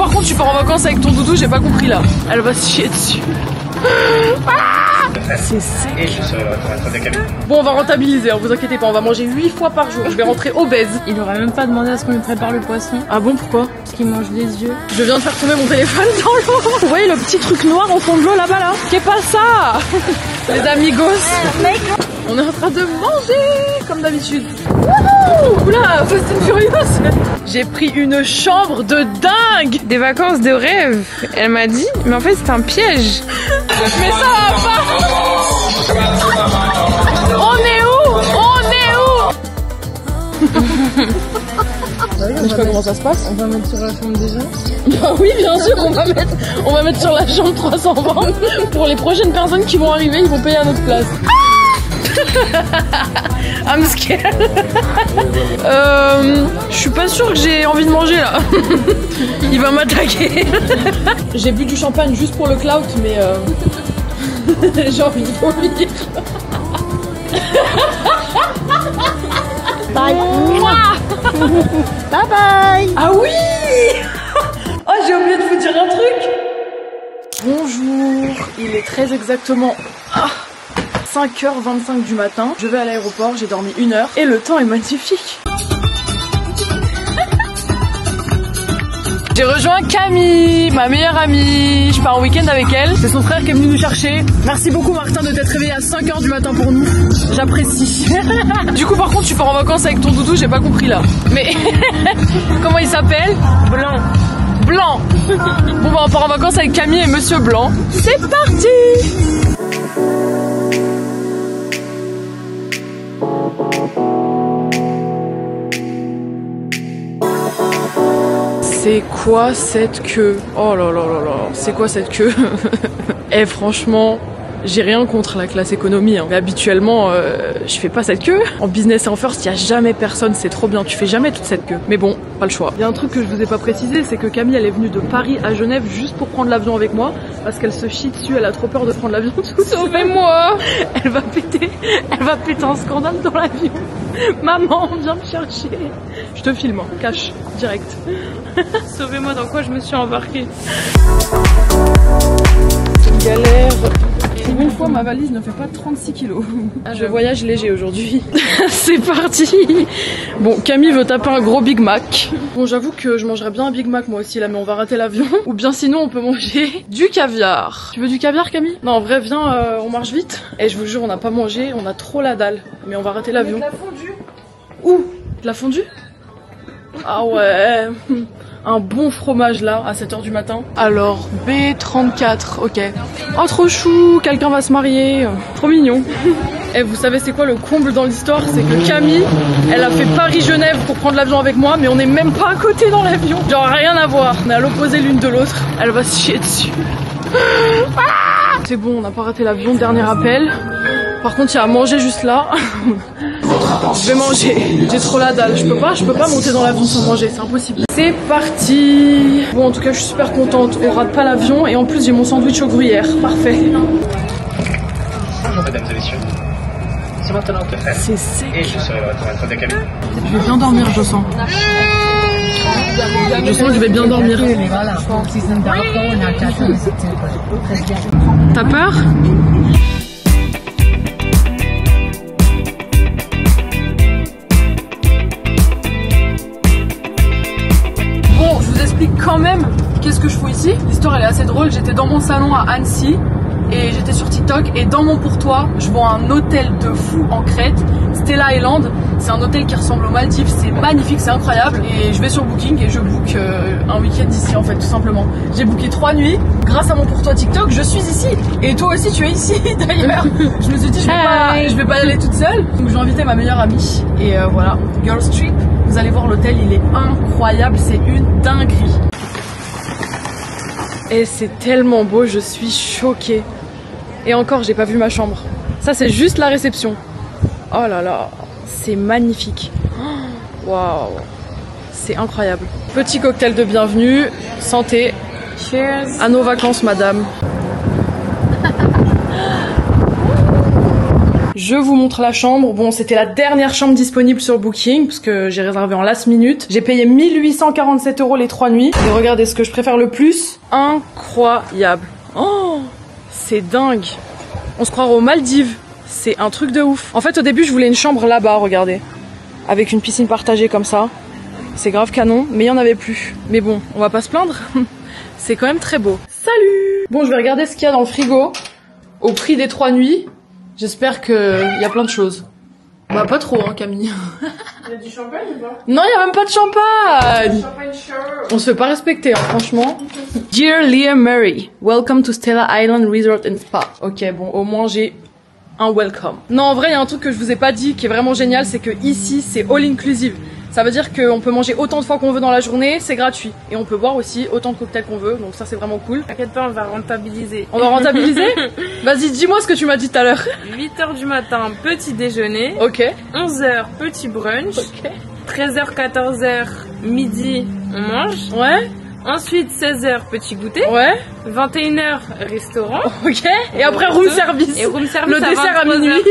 par contre tu pars en vacances avec ton doudou, j'ai pas compris là. Elle va se chier dessus. C'est sec. Bon, on va rentabiliser, hein, vous inquiétez pas, on va manger 8 fois par jour. Je vais rentrer obèse. Il aurait même pas demandé à ce qu'on lui prépare le poisson. Ah bon, pourquoi? Parce qu'il mange les yeux. Je viens de faire tomber mon téléphone dans l'eau. Vous voyez le petit truc noir au fond de l'eau là-bas là? Qu'est pas ça? Les amigos. On est en train de manger comme d'habitude. Oula, Fast and Furious. J'ai pris une chambre de dingue. Des vacances de rêve. Elle m'a dit, mais en fait c'est un piège. Mais ça va pas. On est où? Je sais pas comment ça se passe. On va mettre sur la chambre déjà. Bah oui, bien sûr, on va mettre sur la chambre 320 pour les prochaines personnes qui vont arriver, ils vont payer à notre place. I'm scared. Je suis pas sûre que j'ai envie de manger là. Il va m'attaquer. J'ai bu du champagne juste pour le clout, mais j'ai envie de vomir. Bye. Bye bye. Ah oui. Oh, j'ai oublié de vous dire un truc. Bonjour, il est très exactement 5h25 du matin. Je vais à l'aéroport, j'ai dormi 1 heure et le temps est magnifique. J'ai rejoint Camille, ma meilleure amie. Je pars en week-end avec elle. C'est son frère qui est venu nous chercher. Merci beaucoup Martin de t'être réveillé à 5h du matin pour nous. J'apprécie. Du coup par contre tu pars en vacances avec ton doudou, j'ai pas compris là. Mais comment il s'appelle? Blanc. Blanc. Bon bah on part en vacances avec Camille et Monsieur Blanc. C'est parti. C'est quoi cette queue? Oh là là là là, c'est quoi cette queue? Eh franchement, j'ai rien contre la classe économie, hein. Mais habituellement, je fais pas cette queue. En business et en first, y a jamais personne, c'est trop bien, tu fais jamais toute cette queue. Mais bon, pas le choix. Il y a un truc que je vous ai pas précisé, c'est que Camille, elle est venue de Paris à Genève juste pour prendre l'avion avec moi, parce qu'elle se chie dessus, elle a trop peur de prendre l'avion toute seule. Sauvez-moi. Elle va péter un scandale dans l'avion. Maman, viens me chercher. Je te filme, hein, cache, direct. Sauvez-moi, dans quoi je me suis embarquée? Galère. Pour une fois, ma valise ne fait pas 36 kilos. Je voyage léger aujourd'hui. C'est parti. Bon, Camille veut taper un gros Big Mac. Bon, j'avoue que je mangerais bien un Big Mac moi aussi là, mais on va rater l'avion. Ou bien sinon, on peut manger du caviar. Tu veux du caviar, Camille? Non, en vrai, viens, on marche vite. Et je vous jure, on n'a pas mangé, on a trop la dalle. Mais on va rater l'avion. De la fondue. Où? De la fondue? Ah ouais. Un bon fromage là à 7h du matin. Alors B34, ok. Oh trop chou, quelqu'un va se marier. Trop mignon. Et vous savez c'est quoi le comble dans l'histoire? C'est que Camille, elle a fait Paris-Genève pour prendre l'avion avec moi, mais on n'est même pas à côté dans l'avion. Genre rien à voir. On est à l'opposé l'une de l'autre. Elle va se chier dessus. C'est bon, on n'a pas raté l'avion, dernier appel. Par contre il y a à manger juste là. Je vais manger, j'ai trop la dalle, je peux pas monter dans l'avion sans manger, c'est impossible. C'est parti. Bon en tout cas je suis super contente, on rate pas l'avion et en plus j'ai mon sandwich au gruyère, parfait. Bonjour mesdames et messieurs, c'est maintenant que c'est sec. Et je serai le retour de Camille. Je vais bien dormir, je sens. Je sens que je vais bien dormir. T'as peur? Quand même, qu'est-ce que je fous ici? L'histoire elle est assez drôle, j'étais dans mon salon à Annecy et j'étais sur TikTok et dans mon pour toi, je vois un hôtel de fou en Crète, Stella Island. C'est un hôtel qui ressemble aux Maldives, c'est magnifique, c'est incroyable et je vais sur Booking et je book un week-end ici en fait tout simplement. J'ai booké 3 nuits, grâce à mon pour toi TikTok, je suis ici et toi aussi tu es ici d'ailleurs. Je me suis dit je vais pas y aller toute seule, donc je vais inviter ma meilleure amie et voilà, Girls Trip. Vous allez voir l'hôtel, il est incroyable, c'est une dinguerie. Et c'est tellement beau, je suis choquée. Et encore, j'ai pas vu ma chambre. Ça, c'est juste la réception. Oh là là, c'est magnifique. Waouh, c'est incroyable. Petit cocktail de bienvenue, santé. Cheers. À nos vacances, madame. Je vous montre la chambre. Bon, c'était la dernière chambre disponible sur Booking parce que j'ai réservé en last minute. J'ai payé 1847 € les 3 nuits. Et regardez ce que je préfère le plus. Incroyable. Oh, c'est dingue. On se croirait aux Maldives. C'est un truc de ouf. En fait, au début, je voulais une chambre là-bas, regardez. Avec une piscine partagée comme ça. C'est grave canon, mais il y en avait plus. Mais bon, on va pas se plaindre. C'est quand même très beau. Salut! Bon, je vais regarder ce qu'il y a dans le frigo. Au prix des 3 nuits. J'espère qu'il y a plein de choses. Bah pas trop hein Camille. Il y a du champagne ou pas? Non, il y a même pas de champagne. Champagne chaud. On se fait pas respecter hein, franchement. Dear Leah Murray, welcome to Stella Island Resort and Spa. Ok, bon, au moins j'ai un welcome. Non, en vrai, il y a un truc que je vous ai pas dit qui est vraiment génial, c'est que ici, c'est all inclusive. Ça veut dire qu'on peut manger autant de fois qu'on veut dans la journée, c'est gratuit. Et on peut boire aussi autant de cocktails qu'on veut, donc ça c'est vraiment cool. T'inquiète pas, on va rentabiliser. On va rentabiliser? Vas-y, dis-moi ce que tu m'as dit tout à l'heure. 8h du matin, petit déjeuner. Ok. 11h, petit brunch. Ok. 13h, 14h, midi, on mange. Ouais. Ensuite, 16h, petit goûter. Ouais. 21h, restaurant. Ok. Et après room service. Et room service Le à dessert à 23h. minuit.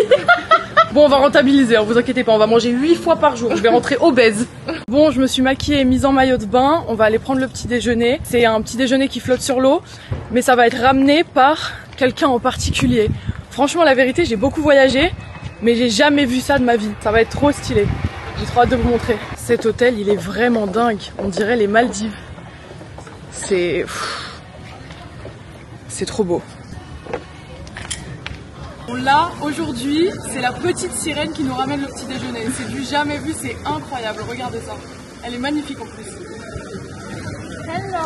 Bon, on va rentabiliser, hein, vous inquiétez pas, on va manger 8 fois par jour, je vais rentrer obèse. Bon, je me suis maquillée et mise en maillot de bain, on va aller prendre le petit déjeuner. C'est un petit déjeuner qui flotte sur l'eau, mais ça va être ramené par quelqu'un en particulier. Franchement, la vérité, j'ai beaucoup voyagé, mais j'ai jamais vu ça de ma vie. Ça va être trop stylé. J'ai trop hâte de vous montrer. Cet hôtel, il est vraiment dingue, on dirait les Maldives. C'est trop beau. Là, aujourd'hui, c'est la petite sirène qui nous ramène le petit déjeuner. C'est du jamais vu, c'est incroyable. Regardez ça. Elle est magnifique en plus. Hello!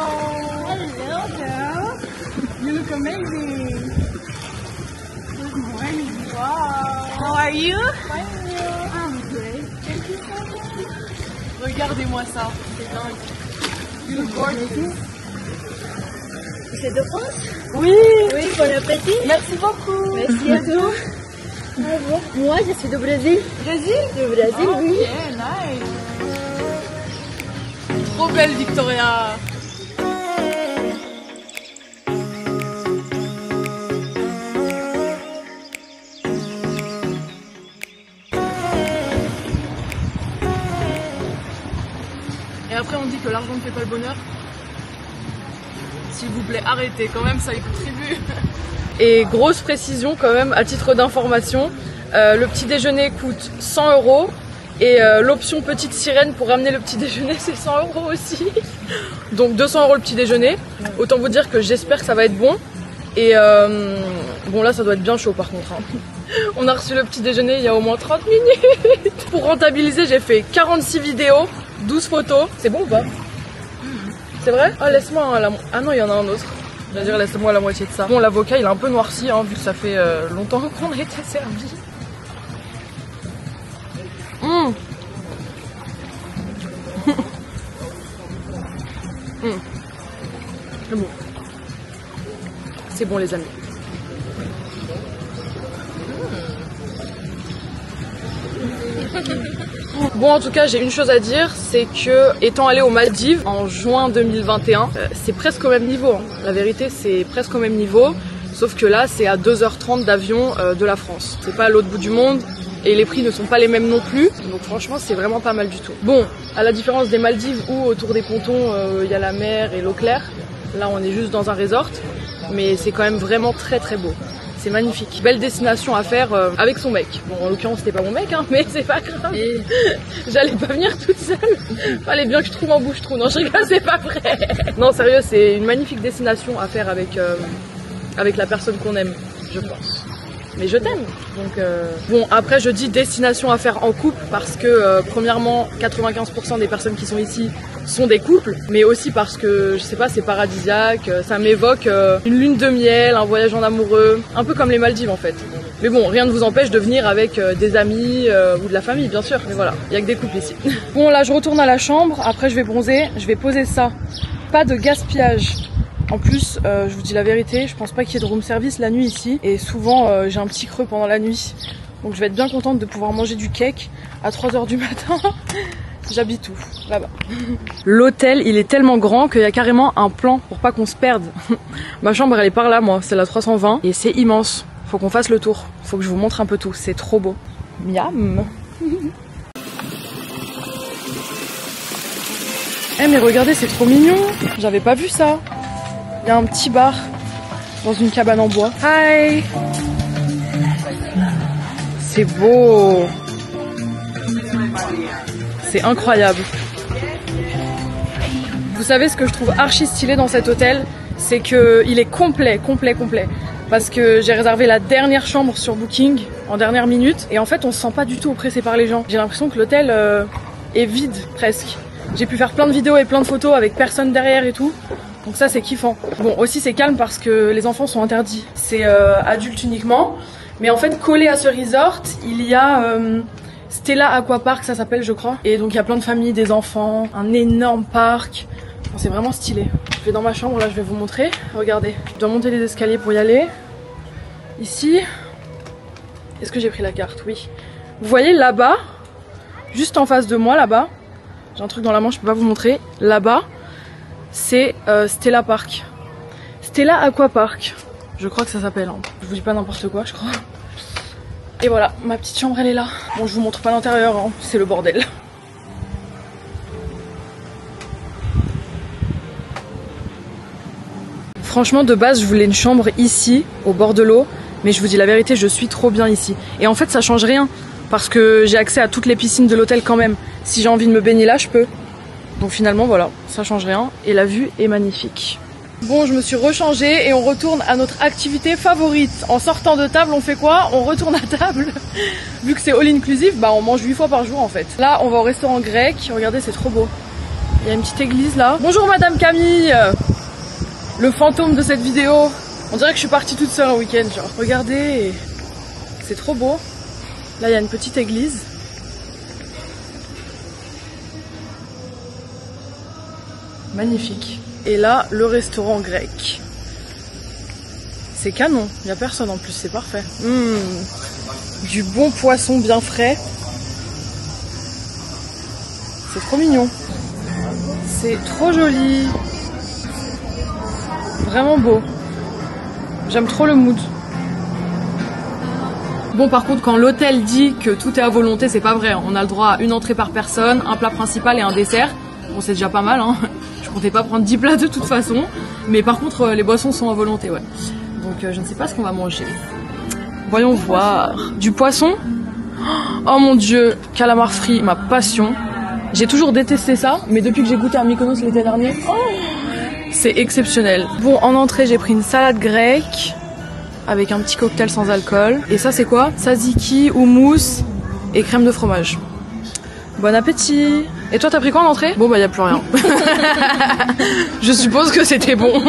Hello, girl! You look amazing! Good morning! Wow! How are you? Fine, you? I'm great. Thank you so much. Regardez-moi ça, c'est dingue. You look gorgeous. C'est de France? Oui! Oui, bon appétit. Merci beaucoup! Merci à vous. Moi, je suis du Brésil. Brésil? Du Brésil, Ok, oui. nice! Trop belle, Victoria! Et après, on dit que l'argent ne fait pas le bonheur. S'il vous plaît, arrêtez, quand même, ça y contribue. Et grosse précision quand même, à titre d'information, le petit déjeuner coûte 100 € et l'option petite sirène pour ramener le petit déjeuner, c'est 100 € aussi. Donc 200 € le petit déjeuner. Autant vous dire que j'espère que ça va être bon. Et bon là, ça doit être bien chaud par contre. Hein. On a reçu le petit déjeuner il y a au moins 30 minutes. Pour rentabiliser, j'ai fait 46 vidéos, 12 photos. C'est bon ou pas? C'est vrai? Ah, laisse-moi la... Ah non, il y en a un autre. Je veux dire, laisse-moi la moitié de ça. Bon, l'avocat, il est un peu noirci, hein, vu que ça fait longtemps qu'on a été servi. C'est bon. C'est bon, les amis. Bon, en tout cas, j'ai une chose à dire, c'est que étant allé aux Maldives en juin 2021, c'est presque au même niveau. Hein. La vérité, c'est presque au même niveau, sauf que là, c'est à 2h30 d'avion de la France. C'est pas à l'autre bout du monde et les prix ne sont pas les mêmes non plus. Donc franchement, c'est vraiment pas mal du tout. Bon, à la différence des Maldives où autour des pontons, il y a la mer et l'eau claire. Là, on est juste dans un resort, mais c'est quand même vraiment très très beau. C'est magnifique. Belle destination à faire avec son mec. Bon, en l'occurrence, c'était pas mon mec, hein, mais c'est pas grave. J'allais pas venir toute seule. Fallait bien que je trouve un bouche-trou. Non, je rigole, c'est pas vrai. Non, sérieux, c'est une magnifique destination à faire avec la personne qu'on aime, je pense. Mais je t'aime. Donc bon, après, je dis destination à faire en couple parce que premièrement, 95% des personnes qui sont ici sont des couples, mais aussi parce que, je sais pas, c'est paradisiaque, ça m'évoque une lune de miel, un voyage en amoureux, un peu comme les Maldives en fait. Mais bon, rien ne vous empêche de venir avec des amis ou de la famille, bien sûr, mais voilà, il y a que des couples ici. Bon, là, je retourne à la chambre, après je vais bronzer, je vais poser ça. Pas de gaspillage. En plus, je vous dis la vérité, je pense pas qu'il y ait de room service la nuit ici, et souvent j'ai un petit creux pendant la nuit, donc je vais être bien contente de pouvoir manger du cake à 3h du matin. J'habite où? Là-bas. L'hôtel, il est tellement grand qu'il y a carrément un plan pour pas qu'on se perde. Ma chambre, elle est par là, moi, c'est la 320, et c'est immense. Faut qu'on fasse le tour. Faut que je vous montre un peu tout. C'est trop beau. Miam. Eh mais regardez, c'est trop mignon. J'avais pas vu ça. Il y a un petit bar dans une cabane en bois. Hi. C'est beau. C'est incroyable. Vous savez ce que je trouve archi stylé dans cet hôtel, c'est qu'il est complet. Parce que j'ai réservé la dernière chambre sur Booking en dernière minute et en fait on se sent pas du tout oppressé par les gens. J'ai l'impression que l'hôtel est vide presque. J'ai pu faire plein de vidéos et plein de photos avec personne derrière et tout. Donc ça c'est kiffant. Bon aussi c'est calme parce que les enfants sont interdits. C'est adulte uniquement. Mais en fait collé à ce resort il y a Stella Aquapark ça s'appelle je crois. Et donc il y a plein de familles, des enfants, un énorme parc. Bon, c'est vraiment stylé. Je vais dans ma chambre là, je vais vous montrer. Regardez, je dois monter les escaliers pour y aller. Ici, est-ce que j'ai pris la carte? Oui. Vous voyez là-bas, juste en face de moi là-bas, j'ai un truc dans la main, je peux pas vous montrer. Là-bas, c'est Stella Park. Stella Aquapark. Je crois que ça s'appelle. Hein. Je vous dis pas n'importe quoi, je crois. Et voilà, ma petite chambre elle est là. Bon, je vous montre pas l'intérieur, hein. C'est le bordel. Franchement, de base, je voulais une chambre ici, au bord de l'eau. Mais je vous dis la vérité, je suis trop bien ici. Et en fait, ça change rien. Parce que j'ai accès à toutes les piscines de l'hôtel quand même. Si j'ai envie de me baigner là, je peux. Donc finalement, voilà, ça change rien. Et la vue est magnifique. Bon, je me suis rechangée et on retourne à notre activité favorite. En sortant de table, on fait quoi? On retourne à table. Vu que c'est all inclusive, bah on mange 8 fois par jour en fait. Là, on va au restaurant grec. Regardez, c'est trop beau. Il y a une petite église là. Bonjour Madame Camille. Le fantôme de cette vidéo. On dirait que je suis partie toute seule un week-end, genre. Regardez, c'est trop beau. Là, il y a une petite église. Magnifique. Et là, le restaurant grec. C'est canon. Il n'y a personne en plus, c'est parfait. Du bon poisson bien frais. C'est trop mignon. C'est trop joli. Vraiment beau. J'aime trop le mood. Bon par contre quand l'hôtel dit que tout est à volonté c'est pas vrai. On a le droit à une entrée par personne, un plat principal et un dessert. Bon c'est déjà pas mal hein. Je comptais pas prendre 10 plats de toute façon. Mais par contre les boissons sont à volonté ouais. Donc je ne sais pas ce qu'on va manger. Voyons voir. Du poisson. Oh mon dieu, calamar frit, ma passion. J'ai toujours détesté ça, mais depuis que j'ai goûté à Mykonos l'été dernier, c'est exceptionnel. Bon, en entrée, j'ai pris une salade grecque avec un petit cocktail sans alcool. Et ça, c'est quoi? Tzatziki, houmous et crème de fromage. Bon appétit. Et toi, t'as pris quoi en entrée? Bon, bah, y a plus rien. Je suppose que c'était bon.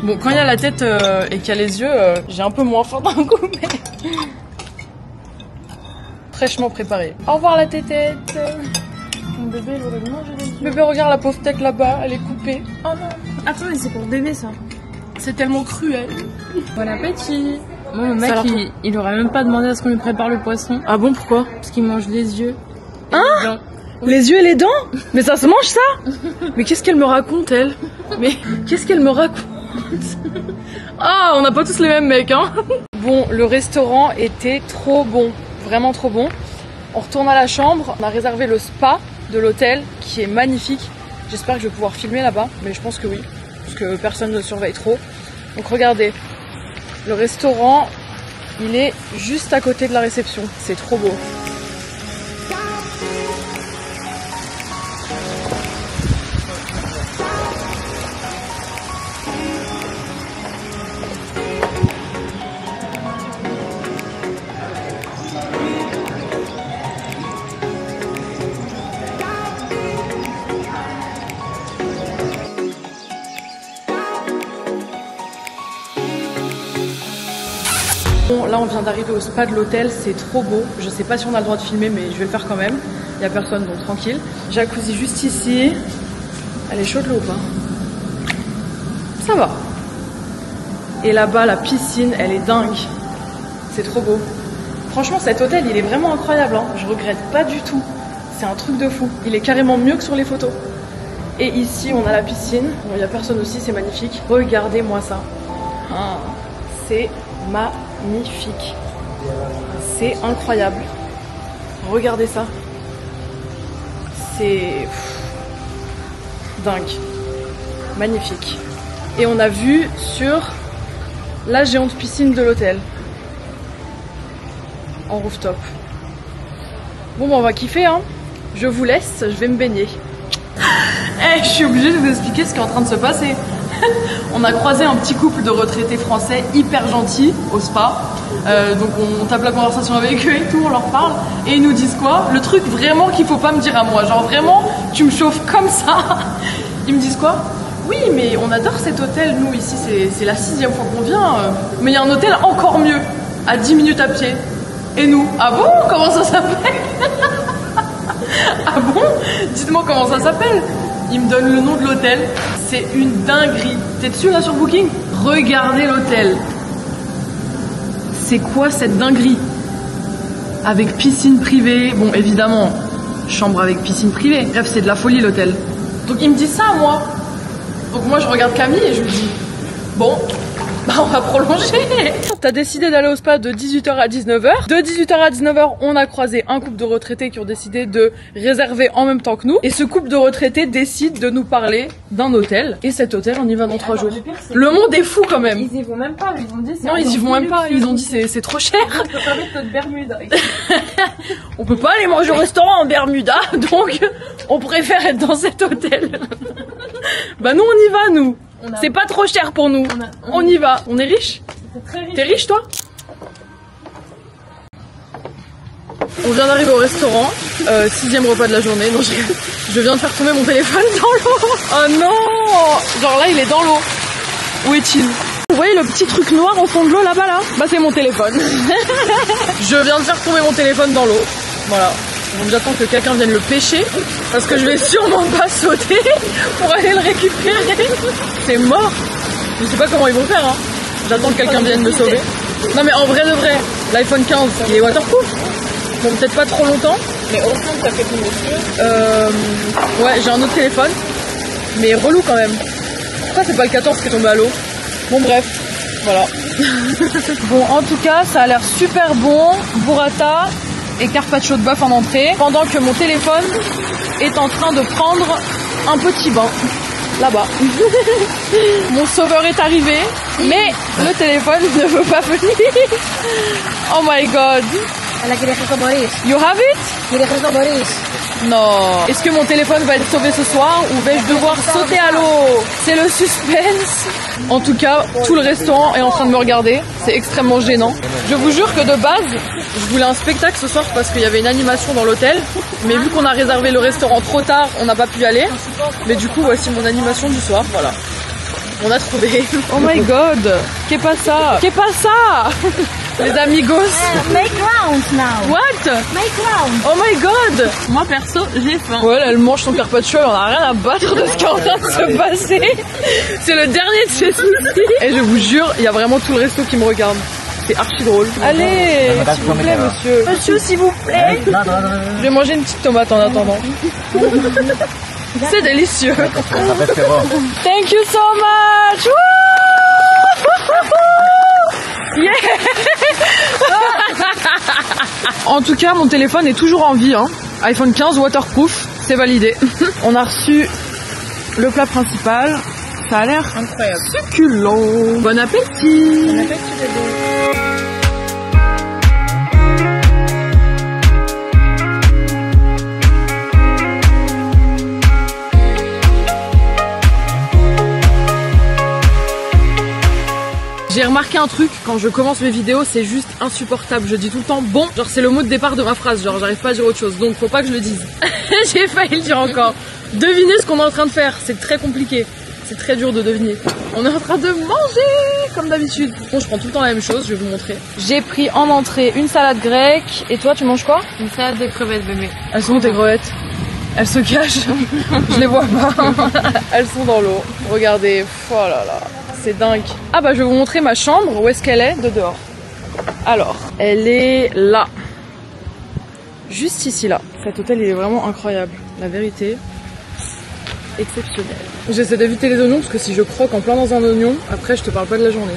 Bon, quand il y a la tête et qu'il y a les yeux, j'ai un peu moins faim d'un coup, mais... fraîchement préparé. Au revoir la tétette. Mon bébé, il aurait mangé les yeux. Bébé, regarde la pauvre tête là-bas, elle est coupée. Oh non. Attends, mais c'est pour bébé ça. C'est tellement cruel. Bon appétit. Moi, le mec, il aurait même pas demandé à ce qu'on lui prépare le poisson. Ah bon, pourquoi? Parce qu'il mange les yeux. Hein? Les yeux et les dents? Mais ça se mange ça? Mais qu'est-ce qu'elle me raconte, elle? Mais qu'est-ce qu'elle me raconte? Ah, on n'a pas tous les mêmes mecs, hein? Bon, le restaurant était trop bon. Vraiment trop bon. On retourne à la chambre. On a réservé le spa de l'hôtel qui est magnifique. J'espère que je vais pouvoir filmer là-bas. Mais je pense que oui. Parce que personne ne surveille trop. Donc regardez. Le restaurant, il est juste à côté de la réception. C'est trop beau. Bon, là on vient d'arriver au spa de l'hôtel, c'est trop beau. Je sais pas si on a le droit de filmer mais je vais le faire quand même. Il y a personne donc tranquille. Jacuzzi juste ici. Elle est chaude l'eau ou pas? Ça va. Et là-bas la piscine, elle est dingue. C'est trop beau. Franchement cet hôtel il est vraiment incroyable hein. Je regrette pas du tout. C'est un truc de fou. Il est carrément mieux que sur les photos. Et ici on a la piscine. Bon, il y a personne aussi, c'est magnifique. Regardez-moi ça. Ah. c'est magnifique. C'est incroyable. Regardez ça. C'est dingue. Magnifique. Et on a vu sur la géante piscine de l'hôtel. En rooftop. Bon, on va kiffer, hein. Je vous laisse, je vais me baigner. Eh, je suis obligée de vous expliquer ce qui est en train de se passer. On a croisé un petit couple de retraités français hyper gentils au spa. Donc on tape la conversation avec eux et tout, on leur parle. Et ils nous disent quoi? Le truc vraiment qu'il faut pas me dire à moi. Genre vraiment, tu me chauffes comme ça. Ils me disent quoi? Oui, mais on adore cet hôtel. Nous ici, c'est la 6e fois qu'on vient. Mais il y a un hôtel encore mieux, à 10 minutes à pied. Et nous? Ah bon? Comment ça s'appelle? Ah bon? Dites-moi comment ça s'appelle. Il me donne le nom de l'hôtel. C'est une dinguerie. T'es dessus là sur Booking? Regardez l'hôtel. C'est quoi cette dinguerie? Avec piscine privée. Bon, évidemment, chambre avec piscine privée. Bref, c'est de la folie l'hôtel. Donc il me dit ça à moi. Donc moi je regarde Camille et je lui dis bon, bah on va prolonger. T'as décidé d'aller au spa de 18h à 19h. De 18h à 19h, on a croisé un couple de retraités qui ont décidé de réserver en même temps que nous. Et ce couple de retraités décide de nous parler d'un hôtel. Et cet hôtel, on y va dans 3 jours. Le monde est fou quand même. Ils y vont même pas, ils ont dit c'est. Non, ils y vont même pas. Ils ont dit c'est trop cher. On peut pas mettre notre Bermuda. On peut pas aller manger au restaurant en Bermuda, donc on préfère être dans cet hôtel. Bah nous on y va nous. C'est pas trop cher pour nous. On y va. On est riche. T'es riche toi? On vient d'arriver au restaurant. 6e repas de la journée. Non, je viens de faire tomber mon téléphone dans l'eau. Oh non! Genre là il est dans l'eau. Où est-il? Vous voyez le petit truc noir au fond de l'eau là-bas là? Bah c'est mon téléphone. Je viens de faire tomber mon téléphone dans l'eau. Voilà. Donc j'attends que quelqu'un vienne le pêcher parce que je vais sûrement pas sauter pour aller le récupérer. C'est mort. Je sais pas comment ils vont faire, hein. J'attends que quelqu'un vienne me sauver. Non mais en vrai de vrai, l'iPhone 15 il est waterproof. Bon peut-être pas trop longtemps. Mais au fond ça fait tout monsieur. Ouais j'ai un autre téléphone. Mais relou quand même. Pourquoi c'est pas le 14 qui est tombé à l'eau? Bon bref, voilà. Bon en tout cas ça a l'air super bon. Burrata et carpaccio de bœuf en entrée, pendant que mon téléphone est en train de prendre un petit bain là-bas. Mon sauveur est arrivé, mais le téléphone ne veut pas venir. Oh my god. You have it? Non. Est-ce que mon téléphone va être sauvé ce soir ou vais-je devoir sauter à l'eau? C'est le suspense. En tout cas, tout le restaurant est en train de me regarder. C'est extrêmement gênant. Je vous jure que de base, je voulais un spectacle ce soir parce qu'il y avait une animation dans l'hôtel. Mais vu qu'on a réservé le restaurant trop tard, on n'a pas pu y aller. Mais du coup, voici mon animation du soir. Voilà. On a trouvé. Oh my god. Qu'est pas ça? Qu'est pas ça? Les amigos. Make rounds now. What? Make rounds. Oh my god. Moi perso, j'ai faim. Ouais, là, elle mange son carpaccio, on a rien à battre de ce qui est en train de se passer. C'est le dernier de ses soucis. Et je vous jure, il y a vraiment tout le resto qui me regarde. C'est archi drôle. Allez, s'il vous plaît, monsieur. Monsieur, s'il vous plaît. Je vais manger une petite tomate en attendant. C'est délicieux. Thank you so much. Yeah. En tout cas, mon téléphone est toujours en vie, hein. iPhone 15 waterproof, c'est validé. On a reçu le plat principal. Ça a l'air Incroyable. succulent. Bon appétit. On a fait tous les deux. J'ai remarqué un truc, quand je commence mes vidéos, c'est juste insupportable. Je dis tout le temps bon, genre c'est le mot de départ de ma phrase, genre j'arrive pas à dire autre chose, donc faut pas que je le dise. J'ai failli le dire encore. Devinez ce qu'on est en train de faire, c'est très compliqué. C'est très dur de deviner. On est en train de manger, comme d'habitude. Bon, je prends tout le temps la même chose, je vais vous montrer. J'ai pris en entrée une salade grecque, et toi tu manges quoi? Une salade de crevettes bébé. Elles sont où tes crevettes? Elles se cachent, je les vois pas. Elles sont dans l'eau, regardez, oh là là. C'est dingue. Ah bah je vais vous montrer ma chambre, où est-ce qu'elle est de dehors. Alors, elle est là. Juste ici là. Cet hôtel il est vraiment incroyable, la vérité. exceptionnel. J'essaie d'éviter les oignons parce que si je croque en plein dans un oignon, après je te parle pas de la journée.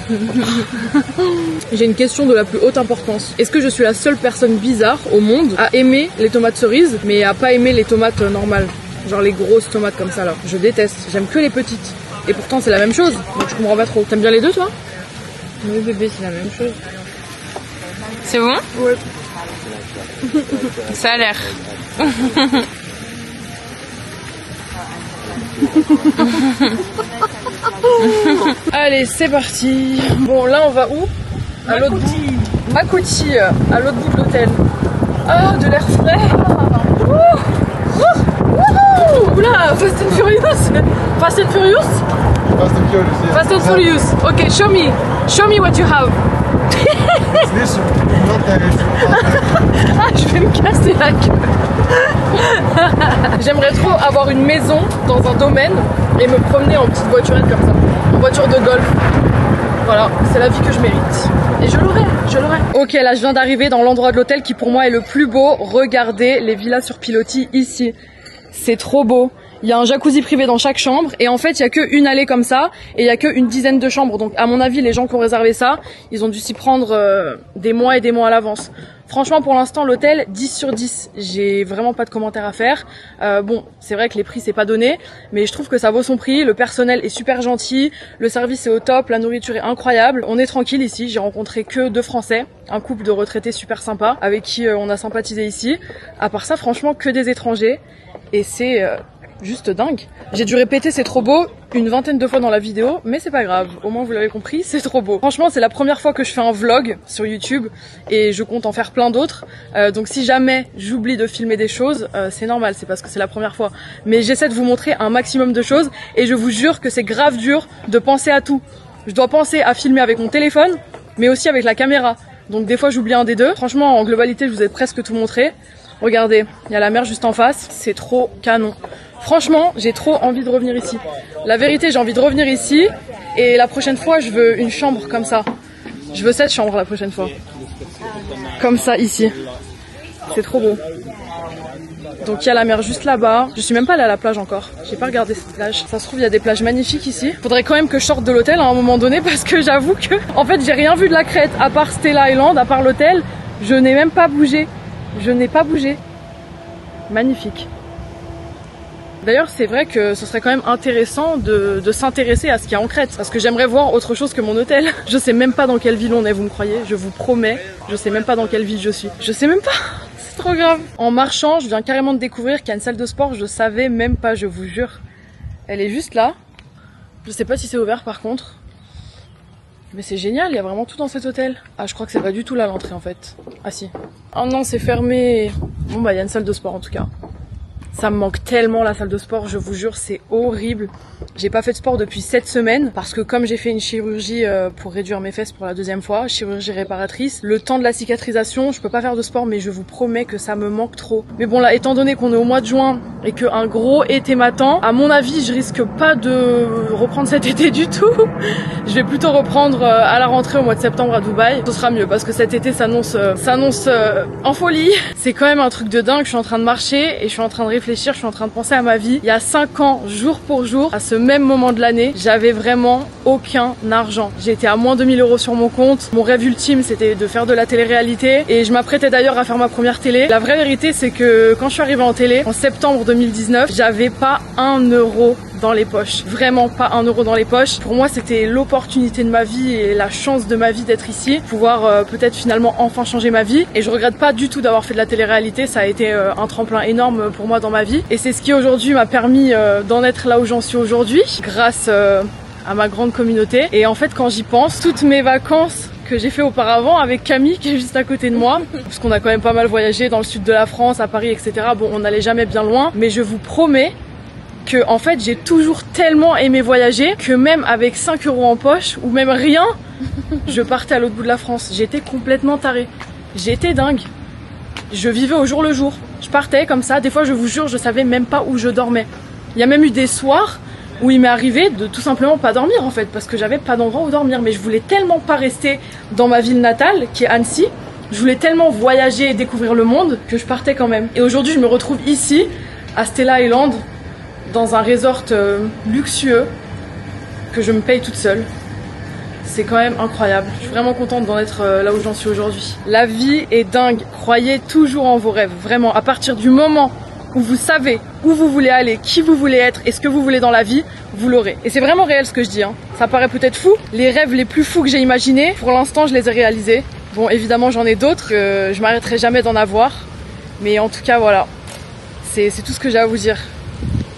J'ai une question de la plus haute importance. Est-ce que je suis la seule personne bizarre au monde à aimer les tomates cerises mais à pas aimer les tomates normales? Genre les grosses tomates comme ça là. Je déteste, j'aime que les petites. Et pourtant c'est la même chose, donc je comprends pas trop. T'aimes bien les deux toi? Oui bébé, c'est la même chose. C'est bon? Ouais. Ça a l'air. Allez, c'est parti. Bon, là on va où? À l'autre bout. Makouti, à l'autre bout de l'hôtel. Ah, de l'air frais. Oula, Fast and Furious. Fast and Furious? Fast and Furious. Yeah. Fast and Furious. Ok, show me what you have. This not Ah, je vais me casser la gueule. J'aimerais trop avoir une maison dans un domaine et me promener en petite voiturette comme ça, en voiture de golf. Voilà, c'est la vie que je mérite. Et je l'aurai, je l'aurai. Ok, là je viens d'arriver dans l'endroit de l'hôtel qui pour moi est le plus beau. Regardez les villas sur pilotis ici. C'est trop beau. Il y a un jacuzzi privé dans chaque chambre et en fait il y a qu'une allée comme ça et il y a qu'une dizaine de chambres. Donc à mon avis les gens qui ont réservé ça, ils ont dû s'y prendre des mois et des mois à l'avance. Franchement pour l'instant l'hôtel 10 sur 10, j'ai vraiment pas de commentaires à faire. Bon c'est vrai que les prix c'est pas donné mais je trouve que ça vaut son prix, le personnel est super gentil, le service est au top, la nourriture est incroyable. On est tranquille ici, j'ai rencontré que 2 Français, un couple de retraités super sympa avec qui on a sympathisé ici. À part ça franchement que des étrangers et c'est... juste dingue. J'ai dû répéter c'est trop beau une vingtaine de fois dans la vidéo, mais c'est pas grave. Au moins vous l'avez compris, c'est trop beau. Franchement, c'est la première fois que je fais un vlog sur YouTube et je compte en faire plein d'autres. Donc si jamais j'oublie de filmer des choses, c'est normal, c'est parce que c'est la première fois. Mais j'essaie de vous montrer un maximum de choses et je vous jure que c'est grave dur de penser à tout. Je dois penser à filmer avec mon téléphone, mais aussi avec la caméra. Donc des fois j'oublie un des deux. Franchement, en globalité, je vous ai presque tout montré. Regardez, il y a la mer juste en face, c'est trop canon. Franchement, j'ai trop envie de revenir ici. La vérité, j'ai envie de revenir ici et la prochaine fois, je veux une chambre comme ça. Je veux cette chambre la prochaine fois. Comme ça, ici. C'est trop beau. Donc il y a la mer juste là-bas. Je suis même pas allée à la plage encore. J'ai pas regardé cette plage. Ça se trouve, il y a des plages magnifiques ici. Faudrait quand même que je sorte de l'hôtel à un moment donné parce que j'avoue que, en fait, j'ai rien vu de la Crète à part Stella Island, à part l'hôtel. Je n'ai même pas bougé. Je n'ai pas bougé. Magnifique. D'ailleurs, c'est vrai que ce serait quand même intéressant de s'intéresser à ce qu'il y a en Crète. Parce que j'aimerais voir autre chose que mon hôtel. Je sais même pas dans quelle ville on est, vous me croyez? Je vous promets, je sais même pas dans quelle ville je suis. Je sais même pas. C'est trop grave. En marchant, je viens carrément de découvrir qu'il y a une salle de sport. Je savais même pas, je vous jure. Elle est juste là. Je sais pas si c'est ouvert par contre. Mais c'est génial, il y a vraiment tout dans cet hôtel. Ah, je crois que c'est pas du tout là l'entrée en fait. Ah si. Oh non, c'est fermé. Bon bah il y a une salle de sport en tout cas. Ça me manque tellement la salle de sport, je vous jure, c'est horrible. J'ai pas fait de sport depuis 7 semaines parce que comme j'ai fait une chirurgie pour réduire mes fesses pour la 2e fois, chirurgie réparatrice, le temps de la cicatrisation, je peux pas faire de sport mais je vous promets que ça me manque trop. Mais bon là, étant donné qu'on est au mois de juin et qu'un gros été m'attend, à mon avis, je risque pas de reprendre cet été du tout. Je vais plutôt reprendre à la rentrée au mois de septembre à Dubaï. Ce sera mieux parce que cet été s'annonce en folie. C'est quand même un truc de dingue, je suis en train de marcher et je suis en train de réfléchir, je suis en train de penser à ma vie. Il y a 5 ans, jour pour jour, à ce même moment de l'année, j'avais vraiment aucun argent. J'étais à moins 2000 € sur mon compte. Mon rêve ultime, c'était de faire de la télé-réalité et je m'apprêtais d'ailleurs à faire ma première télé. La vraie vérité, c'est que quand je suis arrivée en télé, en septembre 2019, j'avais pas 1 € dans les poches. Vraiment pas 1 € dans les poches. Pour moi, c'était l'opportunité de ma vie et la chance de ma vie d'être ici, pouvoir peut-être finalement enfin changer ma vie. Et je regrette pas du tout d'avoir fait de la télé-réalité. Ça a été un tremplin énorme pour moi dans ma vie. Et c'est ce qui aujourd'hui m'a permis d'en être là où j'en suis aujourd'hui, grâce à ma grande communauté. Et en fait, quand j'y pense, toutes mes vacances que j'ai fait auparavant avec Camille qui est juste à côté de moi, parce qu'on a quand même pas mal voyagé dans le sud de la France, à Paris, etc. Bon, on n'allait jamais bien loin, mais je vous promets que en fait j'ai toujours tellement aimé voyager que même avec 5 € en poche ou même rien, je partais à l'autre bout de la France. J'étais complètement tarée. J'étais dingue. Je vivais au jour le jour. Je partais comme ça. Des fois, je vous jure, je savais même pas où je dormais. Il y a même eu des soirs où il m'est arrivé de tout simplement pas dormir en fait parce que j'avais pas d'endroit où dormir. Mais je voulais tellement pas rester dans ma ville natale qui est Annecy. Je voulais tellement voyager et découvrir le monde que je partais quand même. Et aujourd'hui, je me retrouve ici à Stella Island. dans un resort luxueux que je me paye toute seule. C'est quand même incroyable. Je suis vraiment contente d'en être là où j'en suis aujourd'hui. La vie est dingue. Croyez toujours en vos rêves. Vraiment, à partir du moment où vous savez où vous voulez aller, qui vous voulez être et ce que vous voulez dans la vie, vous l'aurez. Et c'est vraiment réel ce que je dis. Hein. Ça paraît peut-être fou. Les rêves les plus fous que j'ai imaginés, pour l'instant, je les ai réalisés. Bon, évidemment, j'en ai d'autres. Je m'arrêterai jamais d'en avoir. Mais en tout cas, voilà. C'est tout ce que j'ai à vous dire.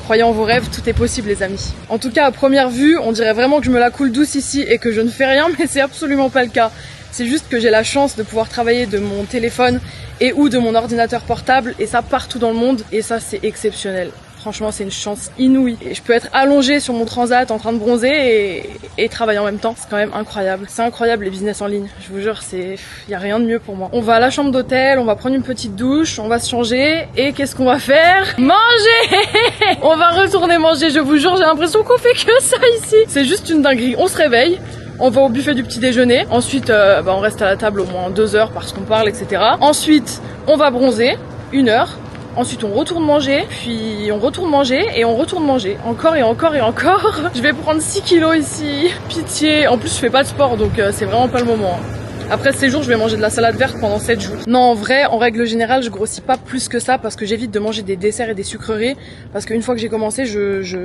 Croyez en vos rêves, tout est possible les amis. En tout cas à première vue, on dirait vraiment que je me la coule douce ici et que je ne fais rien, mais c'est absolument pas le cas. C'est juste que j'ai la chance de pouvoir travailler de mon téléphone et ou de mon ordinateur portable et ça partout dans le monde et ça c'est exceptionnel. Franchement c'est une chance inouïe. Et je peux être allongée sur mon transat en train de bronzer et travailler en même temps. C'est quand même incroyable. C'est incroyable les business en ligne. Je vous jure, y a rien de mieux pour moi. On va à la chambre d'hôtel, on va prendre une petite douche, on va se changer et qu'est-ce qu'on va faire? Manger. On va retourner manger, je vous jure, j'ai l'impression qu'on fait que ça ici. C'est juste une dinguerie. On se réveille. On va au buffet du petit déjeuner. Ensuite, on reste à la table au moins 2 heures parce qu'on parle, etc. Ensuite, on va bronzer 1 heure. Ensuite, on retourne manger, puis on retourne manger et on retourne manger. Encore et encore et encore. Je vais prendre 6 kilos ici. Pitié. En plus, je fais pas de sport, donc c'est vraiment pas le moment. Après ces jours, je vais manger de la salade verte pendant 7 jours. Non, en vrai, en règle générale, je grossis pas plus que ça parce que j'évite de manger des desserts et des sucreries. Parce qu'une fois que j'ai commencé,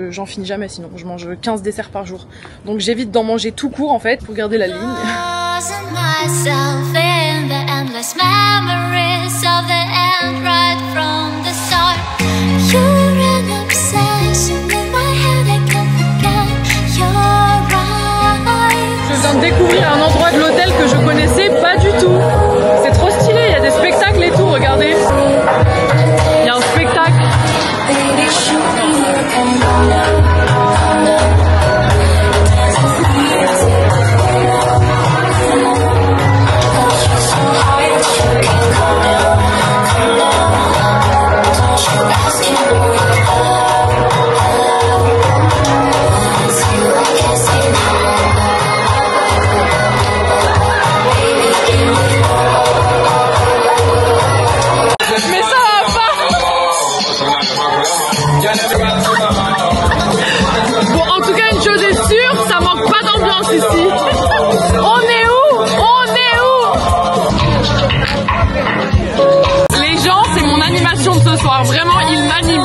j'en finis jamais sinon. Je mange 15 desserts par jour. Donc j'évite d'en manger tout court en fait pour garder la ligne. Je viens de découvrir un endroit de l'hôtel que je connaissais pas du tout. C'est trop stylé, il y a des spectacles et tout, regardez. Il y a un spectacle. Vraiment, il m'anime.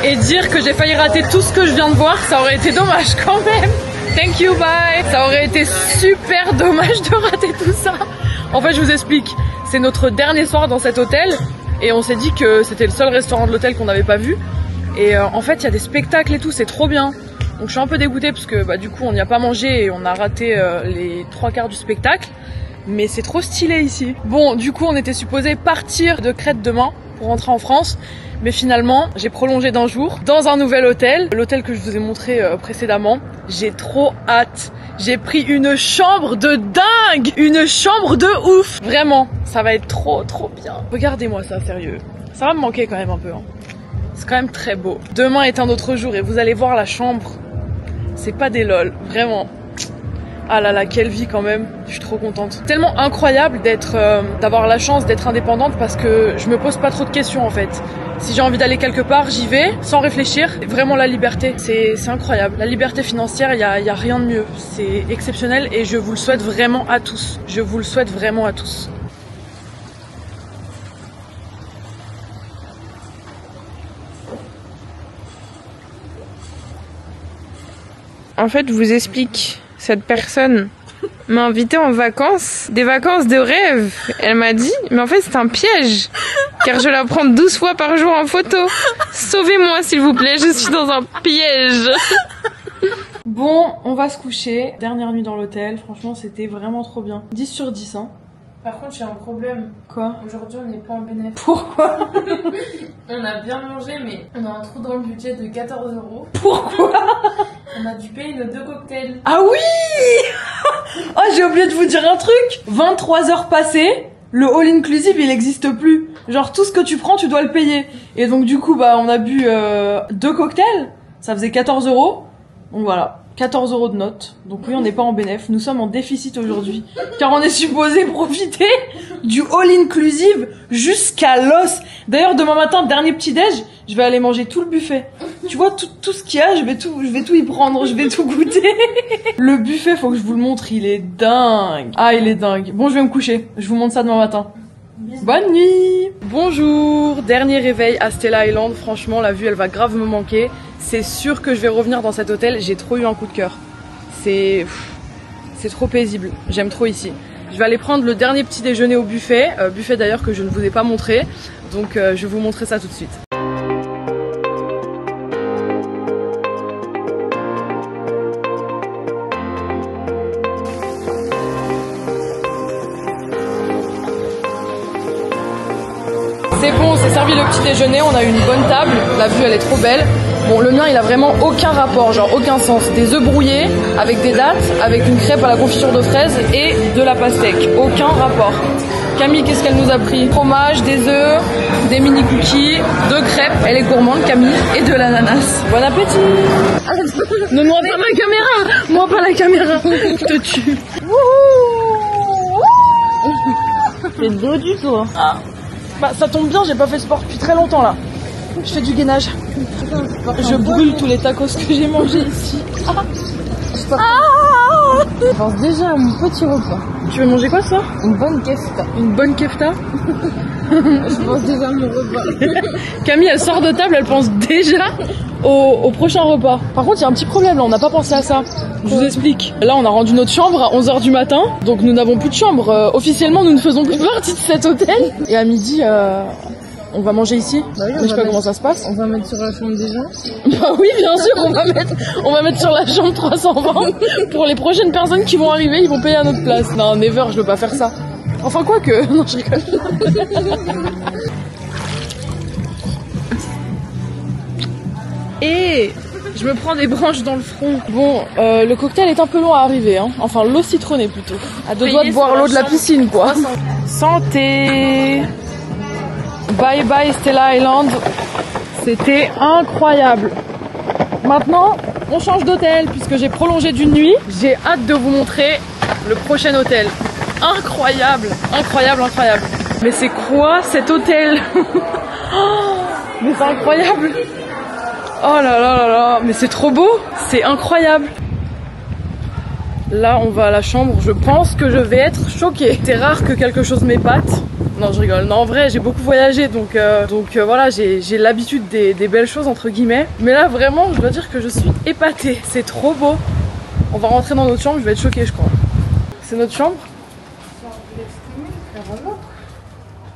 Et dire que j'ai failli rater tout ce que je viens de voir, ça aurait été dommage quand même. Thank you, bye. Ça aurait été super dommage de rater tout ça. En fait, je vous explique. C'est notre dernier soir dans cet hôtel et on s'est dit que c'était le seul restaurant de l'hôtel qu'on n'avait pas vu. Et en fait, il y a des spectacles et tout, c'est trop bien. Donc je suis un peu dégoûtée parce que du coup, on n'y a pas mangé et on a raté les 3/4 du spectacle. Mais c'est trop stylé ici. Bon, du coup, on était supposé partir de Crète demain pour rentrer en France. Mais finalement, j'ai prolongé d'1 jour dans un nouvel hôtel. L'hôtel que je vous ai montré précédemment. J'ai trop hâte. J'ai pris une chambre de dingue. Une chambre de ouf. Vraiment, ça va être trop bien. Regardez-moi ça, sérieux. Ça va me manquer quand même un peu. Hein. C'est quand même très beau. Demain est un autre jour et vous allez voir la chambre. C'est pas des lol, vraiment. Ah là là, quelle vie quand même, je suis trop contente. Tellement incroyable d'avoir la chance d'être indépendante parce que je me pose pas trop de questions en fait. Si j'ai envie d'aller quelque part, j'y vais sans réfléchir. Vraiment la liberté, c'est incroyable. La liberté financière, il y a rien de mieux. C'est exceptionnel et je vous le souhaite vraiment à tous. Je vous le souhaite vraiment à tous. En fait, je vous explique. Cette personne m'a invitée en vacances, des vacances de rêve. Elle m'a dit, mais en fait c'est un piège, car je la prends 12 fois par jour en photo. Sauvez-moi s'il vous plaît, je suis dans un piège. Bon, on va se coucher. Dernière nuit dans l'hôtel, franchement c'était vraiment trop bien. 10 sur 10 hein. Par contre j'ai un problème. Quoi? Aujourd'hui on n'est pas en bénéfice. Pourquoi? On a bien mangé mais on a un trou dans le budget de 14 €. Pourquoi? On a dû payer nos 2 cocktails. Ah oui. Oh, j'ai oublié de vous dire un truc. 23 heures passées, le all inclusive il existe plus. Genre tout ce que tu prends tu dois le payer. Et donc du coup bah on a bu 2 cocktails, ça faisait 14 €. Donc voilà, 14 € de note. Donc oui on n'est pas en bénéf, nous sommes en déficit aujourd'hui. Car on est supposé profiter du all inclusive jusqu'à l'os. D'ailleurs demain matin, dernier petit déj, je vais aller manger tout le buffet. Tu vois tout ce qu'il y a, je vais tout y prendre, je vais tout goûter. Le buffet, faut que je vous le montre, il est dingue. Ah, il est dingue. Bon, je vais me coucher. Je vous montre ça demain matin. Bonne nuit. Bonjour, dernier réveil à Stella Island. Franchement, la vue, elle va grave me manquer. C'est sûr que je vais revenir dans cet hôtel. J'ai trop eu un coup de cœur. C'est trop paisible. J'aime trop ici. Je vais aller prendre le dernier petit déjeuner au buffet. Buffet d'ailleurs que je ne vous ai pas montré. Donc, je vais vous montrer ça tout de suite. C'est bon, c'est servi le petit déjeuner, on a eu une bonne table, la vue elle est trop belle. Bon, le mien il a vraiment aucun rapport, genre aucun sens. Des œufs brouillés avec des dattes, avec une crêpe à la confiture de fraises et de la pastèque. Aucun rapport. Camille, qu'est-ce qu'elle nous a pris? Fromage, des œufs, des mini cookies, 2 crêpes. Elle est gourmande, Camille, et de l'ananas. Bon appétit. Ne moi pas ma caméra. Moi pas la caméra. Je te tue. C'est dodu toi. Ah. Bah ça tombe bien, j'ai pas fait de sport depuis très longtemps là. Je fais du gainage. Je brûle tous les tacos que j'ai mangés ici. Je pense déjà à mon petit repas. Tu veux manger quoi ça? Une bonne kefta. Une bonne kefta? Je pense déjà à mon repas. Camille elle sort de table, elle pense déjà au prochain repas. Par contre il y a un petit problème là, on n'a pas pensé à ça. Je vous explique. Là on a rendu notre chambre à 11 h du matin. Donc nous n'avons plus de chambre. Officiellement nous ne faisons plus partie de cet hôtel. Et à midi on va manger ici. Bah oui, je sais pas comment ça se passe. On va mettre sur la chambre des gens. Bah oui bien sûr on va mettre sur la chambre 320. Pour les prochaines personnes qui vont arriver, ils vont payer à notre place. Non never, je veux pas faire ça. Enfin quoi que. Non je rigole. Et je me prends des branches dans le front. Bon, le cocktail est un peu long à arriver, hein. Enfin, l'eau citronnée plutôt. À 2 doigts de boire l'eau de la piscine, quoi. Santé. Bye bye Stella Island. C'était incroyable. Maintenant, on change d'hôtel puisque j'ai prolongé d'une nuit. J'ai hâte de vous montrer le prochain hôtel. Incroyable, incroyable, incroyable. Mais c'est quoi cet hôtel? Mais c'est incroyable. Oh là là là là, mais c'est trop beau, c'est incroyable. Là on va à la chambre, je pense que je vais être choquée. C'est rare que quelque chose m'épate. Non je rigole, non en vrai j'ai beaucoup voyagé donc voilà j'ai l'habitude des belles choses entre guillemets. Mais là vraiment je dois dire que je suis épatée, c'est trop beau. On va rentrer dans notre chambre, je vais être choquée je crois. C'est notre chambre?